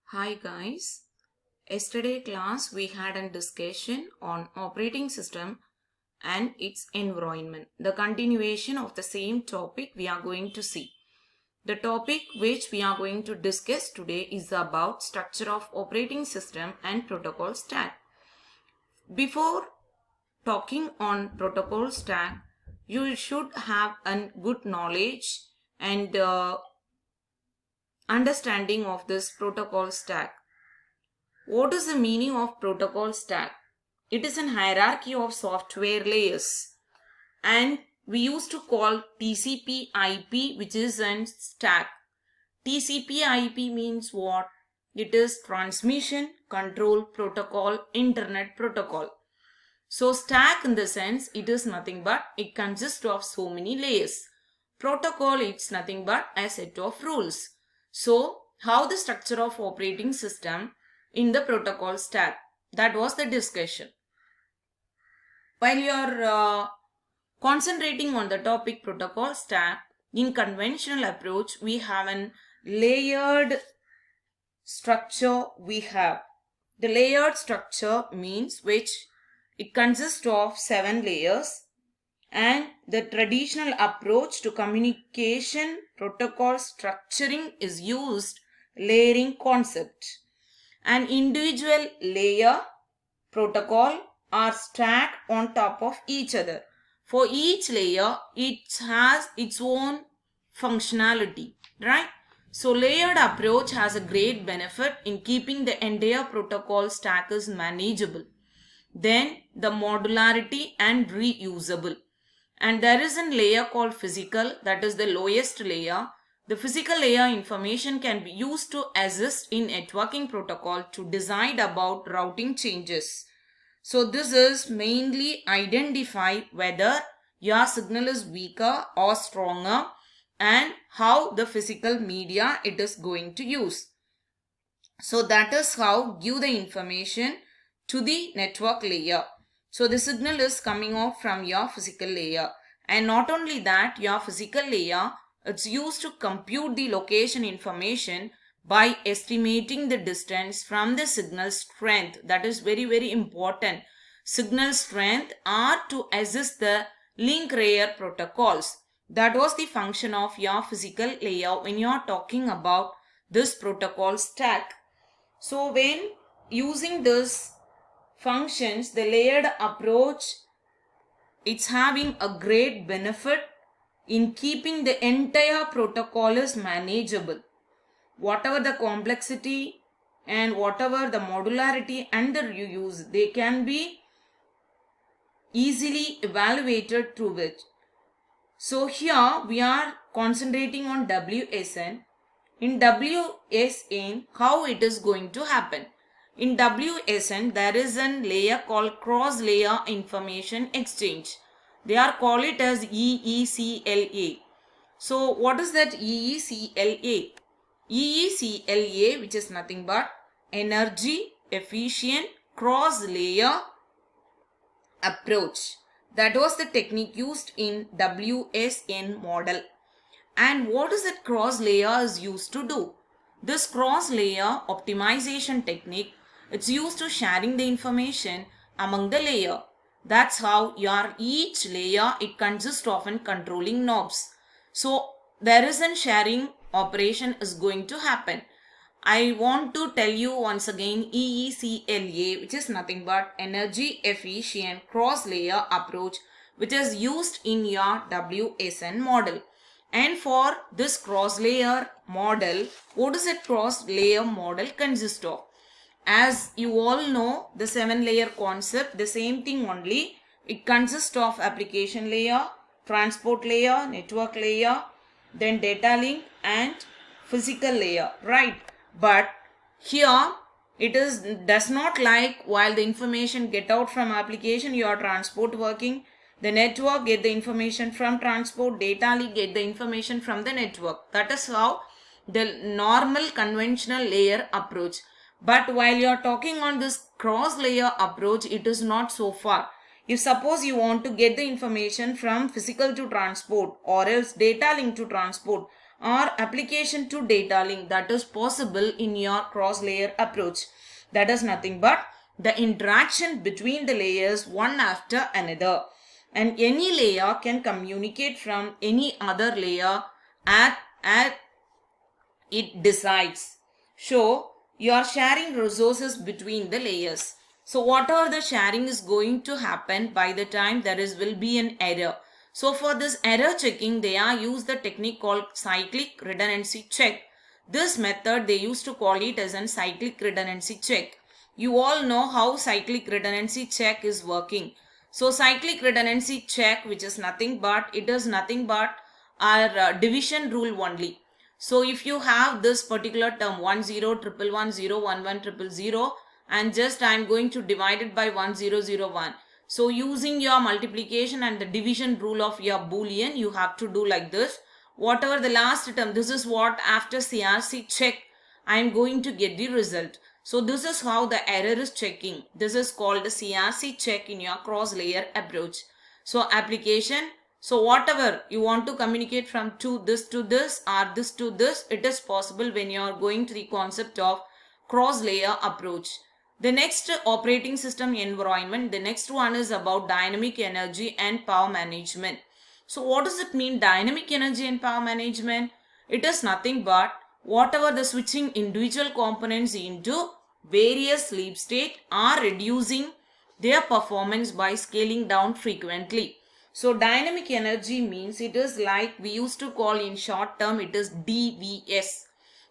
Hi guys, yesterday class we had a discussion on operating system and its environment. The continuation of the same topic we are going to see. The topic which we are going to discuss today is about structure of operating system and protocol stack. Before talking on protocol stack, you should have a good knowledge and understanding of this protocol stack. What is the meaning of protocol stack? It is a hierarchy of software layers, and we used to call TCP IP, which is a stack. TCP IP means what? It is transmission control protocol, internet protocol. So stack in the sense it is nothing but it consists of so many layers. Protocol it's nothing but a set of rules. So how the structure of operating system in the protocol stack, that was the discussion. While you are concentrating on the topic protocol stack, in conventional approach we have an layered structure we have. The layered structure means which it consists of 7 layers, and the traditional approach to communication protocol structuring is used layering concept. An individual layer protocol are stacked on top of each other. For each layer, it has its own functionality, right? So layered approach has a great benefit in keeping the entire protocol stack is manageable. Then the modularity and reusable. And there is a layer called physical, that is the lowest layer. The physical layer information can be used to assist in networking protocol to decide about routing changes. So this is mainly identify whether your signal is weaker or stronger and how the physical media it is going to use. So that is how give the information to the network layer. So the signal is coming off from your physical layer, and not only that, your physical layer it's used to compute the location information by estimating the distance from the signal strength. That is very important. Signal strength are to assist the link layer protocols. That was the function of your physical layer when you are talking about this protocol stack. So when using this functions, the layered approach, it's having a great benefit in keeping the entire protocol is manageable. Whatever the complexity and whatever the modularity and the reuse, they can be easily evaluated through it. So here we are concentrating on WSN. In WSN, how it is going to happen? In WSN, there is a layer called cross-layer information exchange. They are call it as EECLA. So what is that EECLA? EECLA, which is nothing but energy efficient cross-layer approach. That was the technique used in WSN model. And what is that cross-layer is used to do? This cross-layer optimization technique, it's used to sharing the information among the layer. That's how your each layer, it consists of controlling knobs. So there is a sharing operation is going to happen. I want to tell you once again EECLA, which is nothing but energy efficient cross-layer approach, which is used in your WSN model. And for this cross-layer model, what does a cross-layer model consist of? As you all know, the 7-layer concept, the same thing only. It consists of application layer, transport layer, network layer, then data link and physical layer, right? But here it does not like while the information get out from application, your transport working, the network get the information from transport, data link get the information from the network. That is how the normal conventional layer approach. But while you are talking on this cross layer approach, it is not so far. If suppose you want to get the information from physical to transport or else data link to transport, or application to data link that is possible in your cross-layer approach. That is nothing but the interaction between the layers one after another. And any layer can communicate from any other layer at it decides. So you are sharing resources between the layers. So whatever the sharing is going to happen, by the time there will be an error. So for this error checking, they are used the technique called cyclic redundancy check. This method they used to call it as an cyclic redundancy check. You all know how cyclic redundancy check is working. So cyclic redundancy check, which is nothing but, it is nothing but our division rule only. So if you have this particular term 10 1110 1100 and just I am going to divide it by 1001. So using your multiplication and the division rule of your boolean, you have to do like this. Whatever the last term, this is what after CRC check I am going to get the result. So this is how the error is checking. This is called the CRC check in your cross layer approach. So application. So whatever you want to communicate from to this or this to this, it is possible when you are going to the concept of cross layer approach. The next operating system environment, the next one is about dynamic energy and power management. So what does it mean, dynamic energy and power management? It is nothing but whatever the switching individual components into various sleep state are reducing their performance by scaling down frequently. So dynamic energy means it is like we used to call in short term, it is DVS.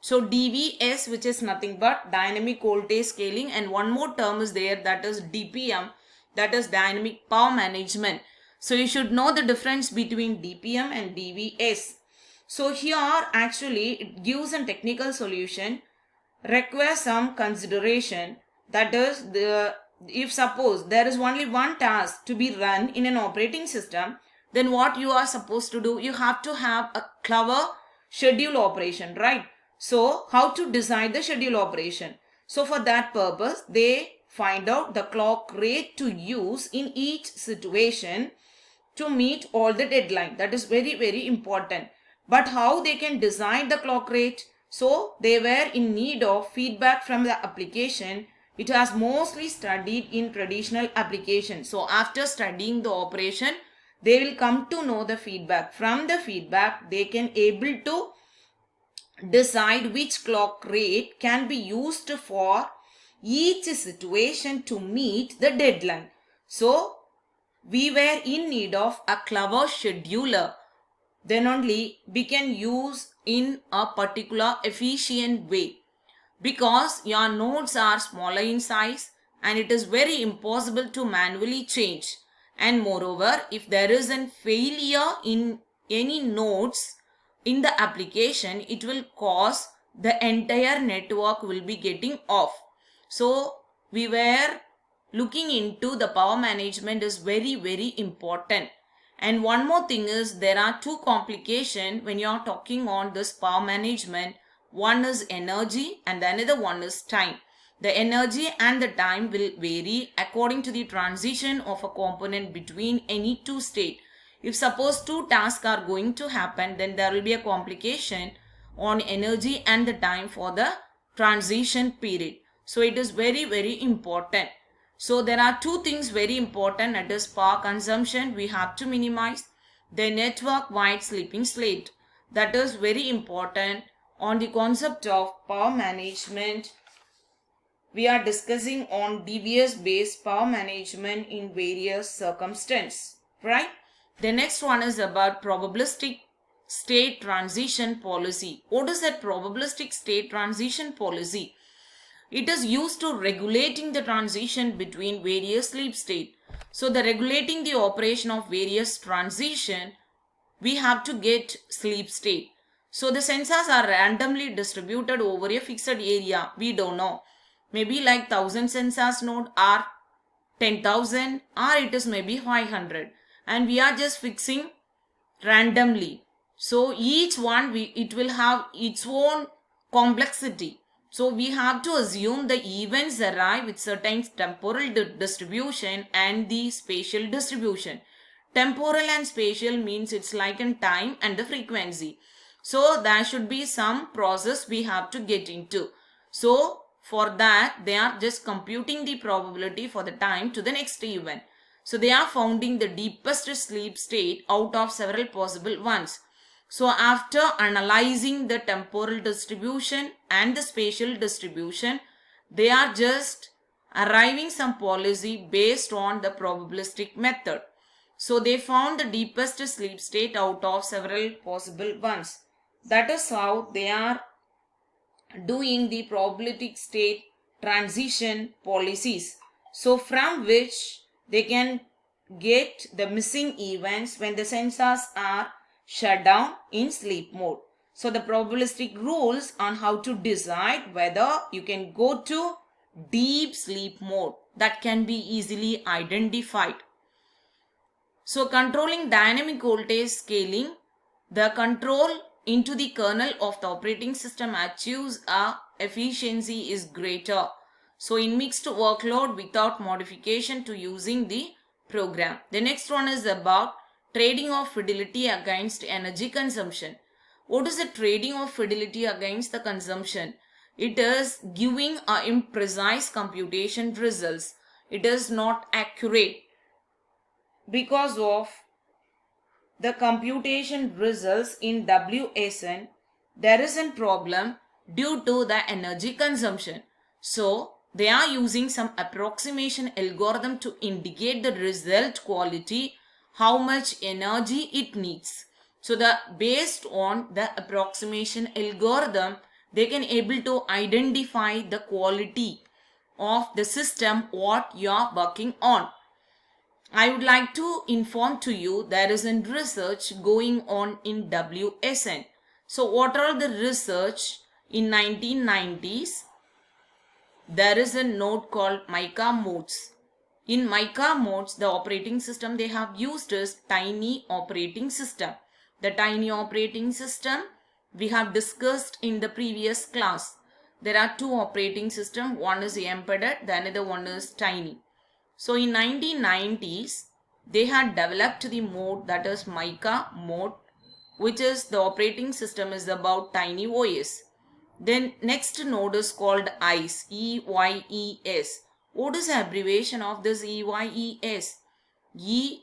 So DVS, which is nothing but dynamic voltage scaling, and one more term is there, that is DPM, that is dynamic power management. So you should know the difference between DPM and DVS. So here actually it gives a technical solution, requires some consideration, that is if suppose there is only one task to be run in an operating system, then what you are supposed to do, you have to have a clever schedule operation, right? So how to decide the schedule operation? So for that purpose, they find out the clock rate to use in each situation to meet all the deadline. That is very, very important. But how they can design the clock rate? So they were in need of feedback from the application. It has mostly studied in traditional application. So after studying the operation, they will come to know the feedback. From the feedback, they can able to decide which clock rate can be used for each situation to meet the deadline. So we were in need of a clever scheduler. Then only we can use in a particular efficient way, because your nodes are smaller in size and it is very impossible to manually change. And moreover, if there is a failure in any nodes in the application, it will cause the entire network will be getting off. So we were looking into the power management is very, very important. And one more thing is, there are two complications when you are talking on this power management. One is energy and the another one is time. The energy and the time will vary according to the transition of a component between any two states. If suppose two tasks are going to happen, then there will be a complication on energy and the time for the transition period. So it is very, very important. So there are two things very important, that is power consumption we have to minimize. The network wide sleeping slate, that is very important. On the concept of power management, we are discussing on DVS based power management in various circumstances, right? The next one is about probabilistic state transition policy. What is that probabilistic state transition policy? It is used to regulating the transition between various sleep states. So the regulating the operation of various transition, we have to get sleep state. So the sensors are randomly distributed over a fixed area. We don't know. Maybe like 1000 sensors node or 10,000, or it is maybe 500. And we are just fixing randomly. So each one, it will have its own complexity. So we have to assume the events arrive with certain temporal distribution and the spatial distribution. Temporal and spatial means it's like in time and the frequency. So there should be some process we have to get into. So for that, they are just computing the probability for the time to the next event. So they are finding the deepest sleep state out of several possible ones. So after analyzing the temporal distribution and the spatial distribution, they are just arriving some policy based on the probabilistic method. So they found the deepest sleep state out of several possible ones. That is how they are doing the probabilistic state transition policies. So from which they can get the missing events when the sensors are shut down in sleep mode. So the probabilistic rules on how to decide whether you can go to deep sleep mode, that can be easily identified. So controlling dynamic voltage scaling, the control into the kernel of the operating system achieves a efficiency is greater. So in mixed workload without modification to using the program. The next one is about trading of fidelity against energy consumption. What is the trading of fidelity against the consumption? It is giving imprecise computation results. It is not accurate because of the computation results in WSN. There is a problem due to the energy consumption. So they are using some approximation algorithm to indicate the result quality, how much energy it needs. So based on the approximation algorithm, they can able to identify the quality of the system what you are working on. I would like to inform to you there is a research going on in WSN. So what are the research in 1990s? There is a node called Mica modes. In Mica modes, the operating system they have used is tiny operating system. The tiny operating system we have discussed in the previous class. There are two operating systems. One is embedded, the another one is tiny. So in 1990s, they had developed the mode that is Mica mode, which is the operating system is about tiny OS. Then next node is called EYES, EYES. What is the abbreviation of this EYES? E,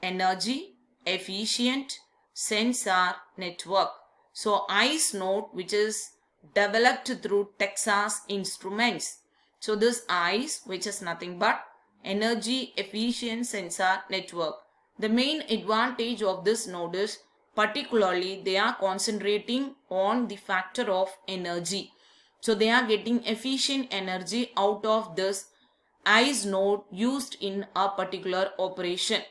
energy, efficient, sensor, network. So EYES node which is developed through Texas Instruments. So this EYES which is nothing but energy efficient sensor network. The main advantage of this node is particularly they are concentrating on the factor of energy. So they are getting efficient energy out of this EYES node used in a particular operation.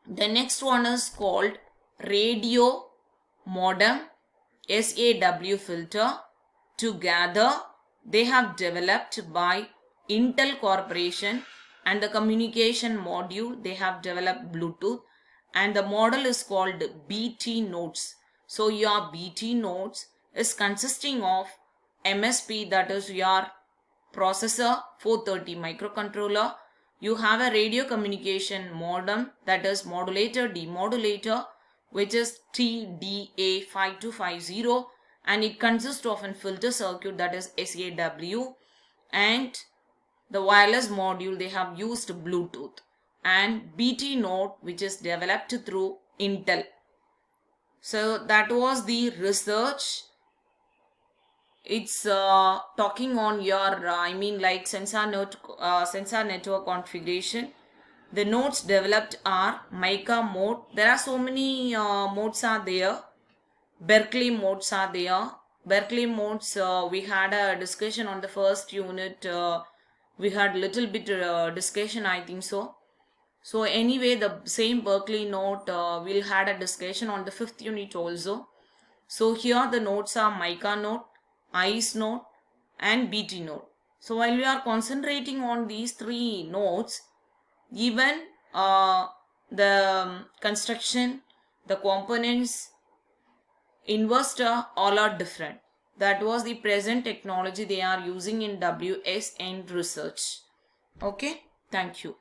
The next one is called radio modem SAW filter. Together they have developed by Intel Corporation, and the communication module they have developed Bluetooth, and the model is called BT nodes. So your BT nodes is consisting of MSP, that is your processor 430 microcontroller. You have a radio communication modem, that is modulator demodulator, which is TDA5250, and it consists of a filter circuit that is SAW, and the wireless module they have used Bluetooth, and BT node which is developed through Intel. So that was the research. It's talking on your sensor network configuration. The nodes developed are Mica mode. There are so many modes are there. Berkeley modes are there. Berkeley modes we had a discussion on the first unit. We had little bit discussion, I think so. So anyway, the same Berkeley node we'll had a discussion on the 5th unit also. So here the nodes are Mica node, EYES node and BT node. So while we are concentrating on these three nodes, even the construction, the components, inverter, all are different. That was the present technology they are using in WSN research. Okay, thank you.